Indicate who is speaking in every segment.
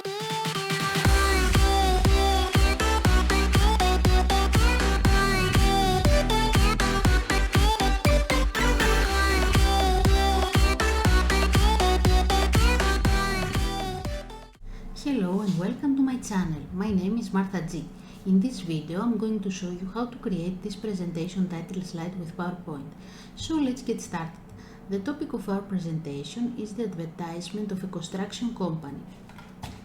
Speaker 1: Hello and welcome to my channel. My name is Martha G. In this video I'm going to show you how to create this presentation title slide with PowerPoint. So let's get started. The topic of our presentation is the advertisement of a construction company.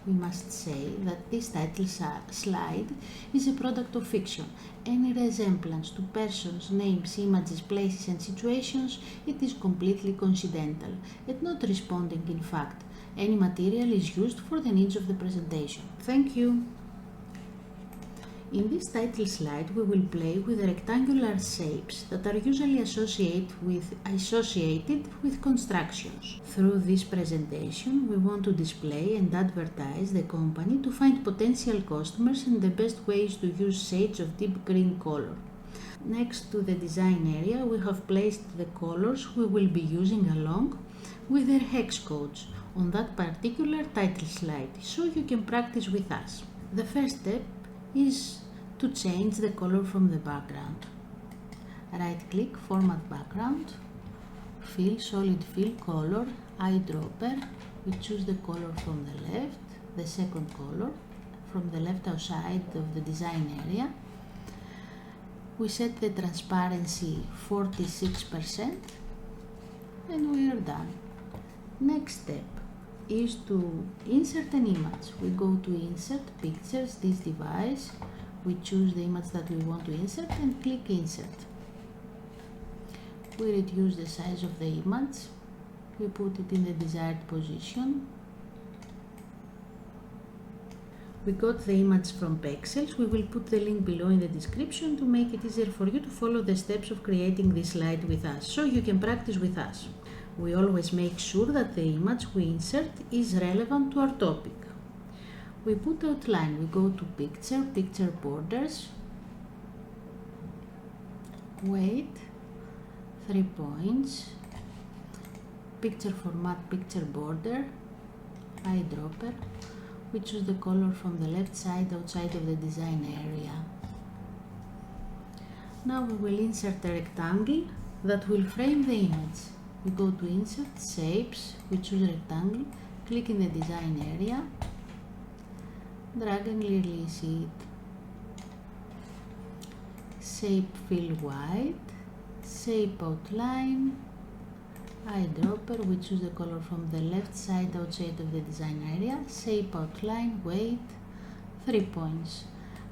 Speaker 1: We must say that this title slide is a product of fiction. Any resemblance to persons, names, images, places and situations, it is completely coincidental and not responding in fact. Any material is used for the needs of the presentation. Thank you. In this title slide we will play with rectangular shapes that are usually associated with constructions. Through this presentation we want to display and advertise the company to find potential customers and the best ways to use shades of deep green color. Next to the design area we have placed the colors we will be using along with their hex codes on that particular title slide, so you can practice with us. The first step is to change the color from the background. Right click, format background, fill, solid fill, color, eyedropper. We choose the color from the left, the second color from the left outside of the design area. We set the transparency 46% and we are done. Next step is to insert an image. We go to insert, pictures, this device, we choose the image that we want to insert and click insert. We reduce the size of the image, we put it in the desired position. We got the image from Pexels. We will put the link below in the description to make it easier for you to follow the steps of creating this slide with us, so you can practice with us. We always make sure that the image we insert is relevant to our topic. We put outline, we go to picture, picture borders, weight, 3 points, picture format, picture border, eyedropper. We choose the color from the left side outside of the design area. Now we will insert a rectangle that will frame the image. We go to insert, shapes, we choose rectangle, click in the design area, drag and release it. Shape fill white, shape outline, eyedropper, we choose the color from the left side outside of the design area, shape outline, weight, 3 points.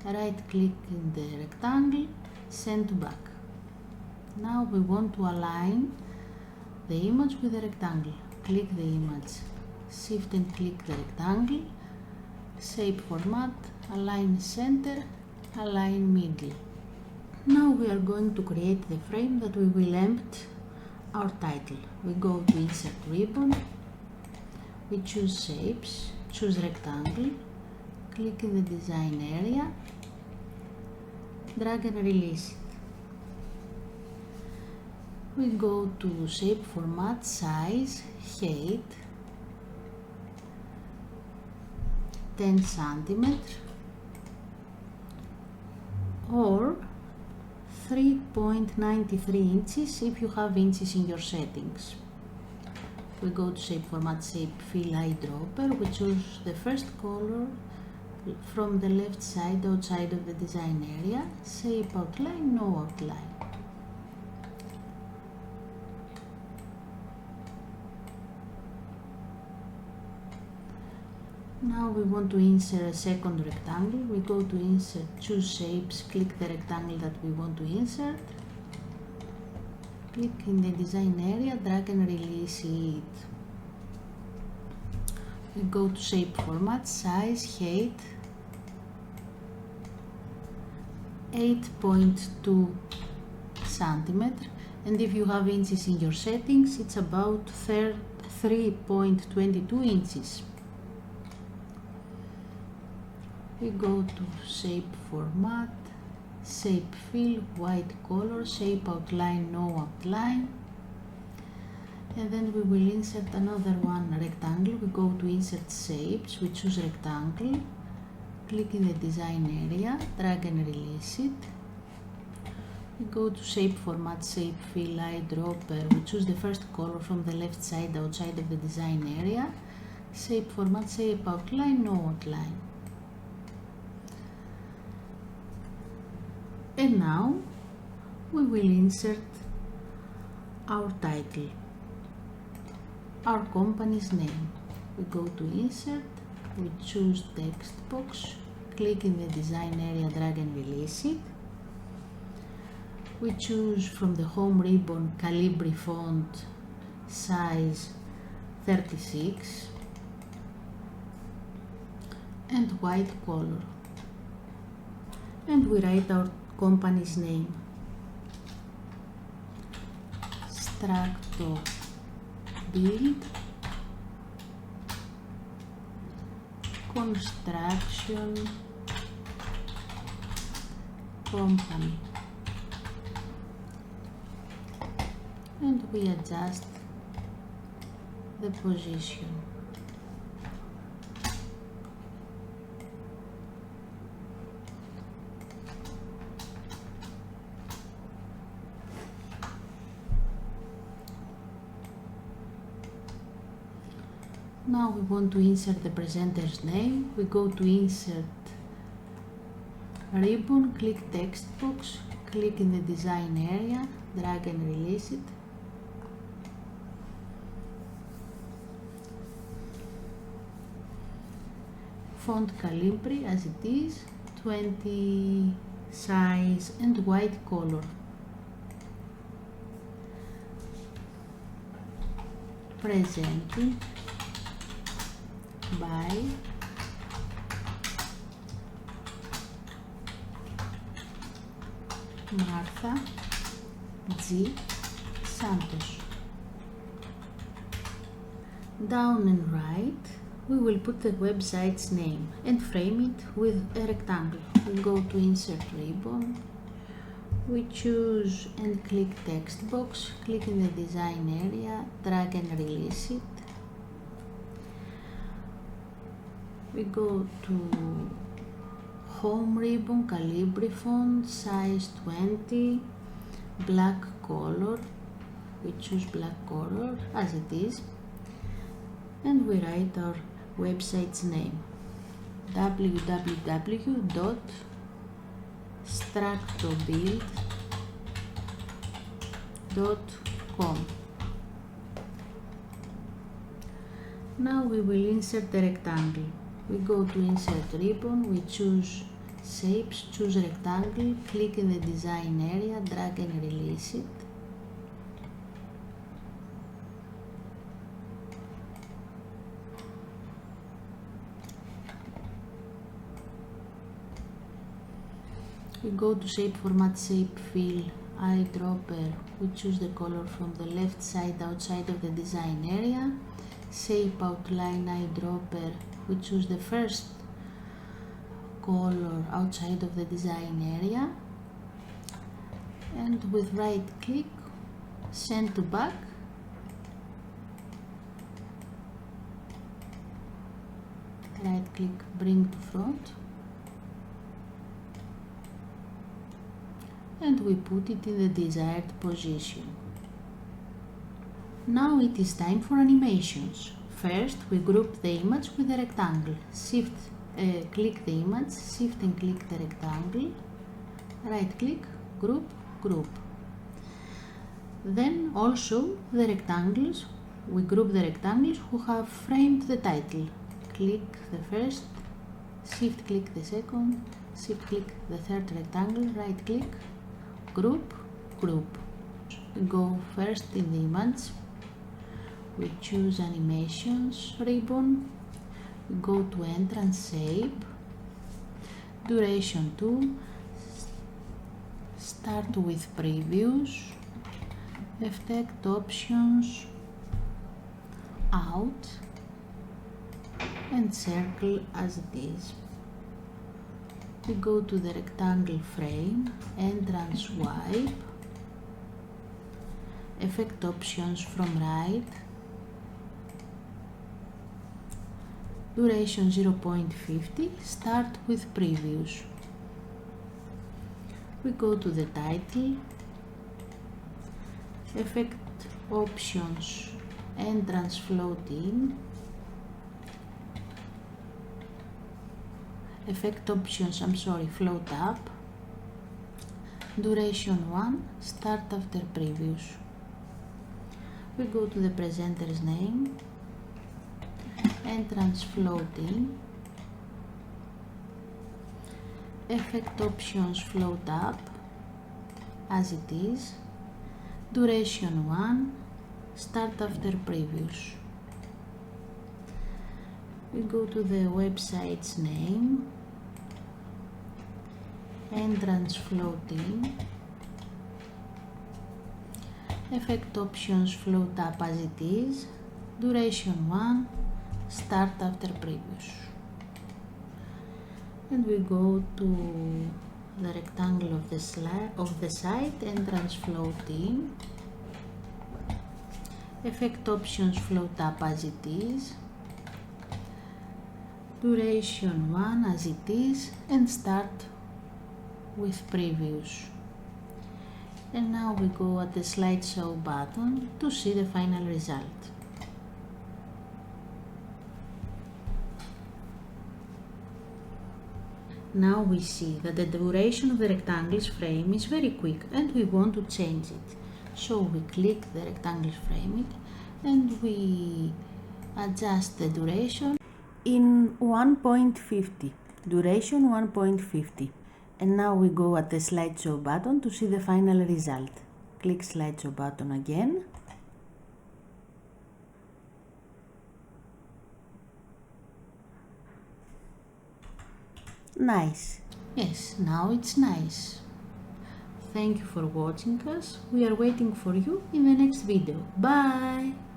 Speaker 1: Right click in the rectangle, send to back. Now we want to align the image with the rectangle. Click the image, shift and click the rectangle, shape format, align center, align middle. Now we are going to create the frame that we will empt our title. We go to insert ribbon, we choose shapes, choose rectangle, click in the design area, drag and release it. We go to shape format, size, height, 10 cm or 3.93 inches if you have inches in your settings. We go to shape format, shape fill, eyedropper. We choose the first color from the left side outside of the design area, shape outline, no outline. Now we want to insert a second rectangle. We go to insert, choose shapes, click the rectangle that we want to insert, click in the design area, drag and release it. We go to shape format, size, height, 8.2 cm, and if you have inches in your settings it's about 3.22 inches. We go to shape format, shape fill, white color, shape outline, no outline, and then we will insert another one rectangle. We go to insert shapes, we choose rectangle, click in the design area, drag and release it. We go to shape format, shape fill, eyedropper, we choose the first color from the left side outside of the design area. Shape format, shape outline, no outline. And now we will insert our title, our company's name. We go to insert, we choose text box, click in the design area, drag and release it. We choose from the home ribbon Calibri font, size 36 and white color, and we write our company's name, Structo Build Construction Company, and we adjust the position. Now we want to insert the presenter's name. We go to insert ribbon, click text box, click in the design area, drag and release it. Font Calibri as it is, 20 size and white color. Presented by Martha G. Santos. Down and right, we will put the website's name and frame it with a rectangle. We go to insert ribbon, we choose and click text box, click in the design area, drag and release it. We go to home ribbon, Calibri font, size 20, black color. We choose black color as it is, and we write our website's name, www.structobuild.com. Now we will insert the rectangle. We go to insert ribbon, we choose shapes, choose rectangle, click in the design area, drag and release it. We go to shape format, shape fill, eyedropper, we choose the color from the left side outside of the design area. Shape outline, eyedropper, we choose the first color outside of the design area, and with right click, send to back, right click, bring to front, and we put it in the desired position. Now it is time for animations. First, we group the image with the rectangle. Click the image, shift and click the rectangle, right click, group, group. Then also the rectangles, we group the rectangles who have framed the title. Click the first, shift click the second, shift click the third rectangle, right click, group, group. We go first in the image. We choose animations ribbon, we go to entrance shape, duration 2, start with previews, effect options, out, and circle as it is. We go to the rectangle frame, entrance wipe, effect options from right, duration 0.50, start with previous. We go to the title, effect options, entrance float in, effect options, float up, duration 1, start after previous. We go to the presenter's name, entrance float in, effect options float up as it is, duration 1, start after previous. We go to the website's name, entrance float in, effect options float up as it is, duration 1, start after previous. And we go to the rectangle of the site, entrance float in, effect options float up as it is, duration 1 as it is, and start with previous. And now we go at the slideshow button to see the final result. Now we see that the duration of the rectangle's frame is very quick and we want to change it. So we click the rectangle frame and we adjust the duration in 1.50, duration 1.50. And now we go at the slideshow button to see the final result. Click slideshow button again. Nice. Yes, now it's nice. Thank you for watching us. We are waiting for you in the next video. Bye!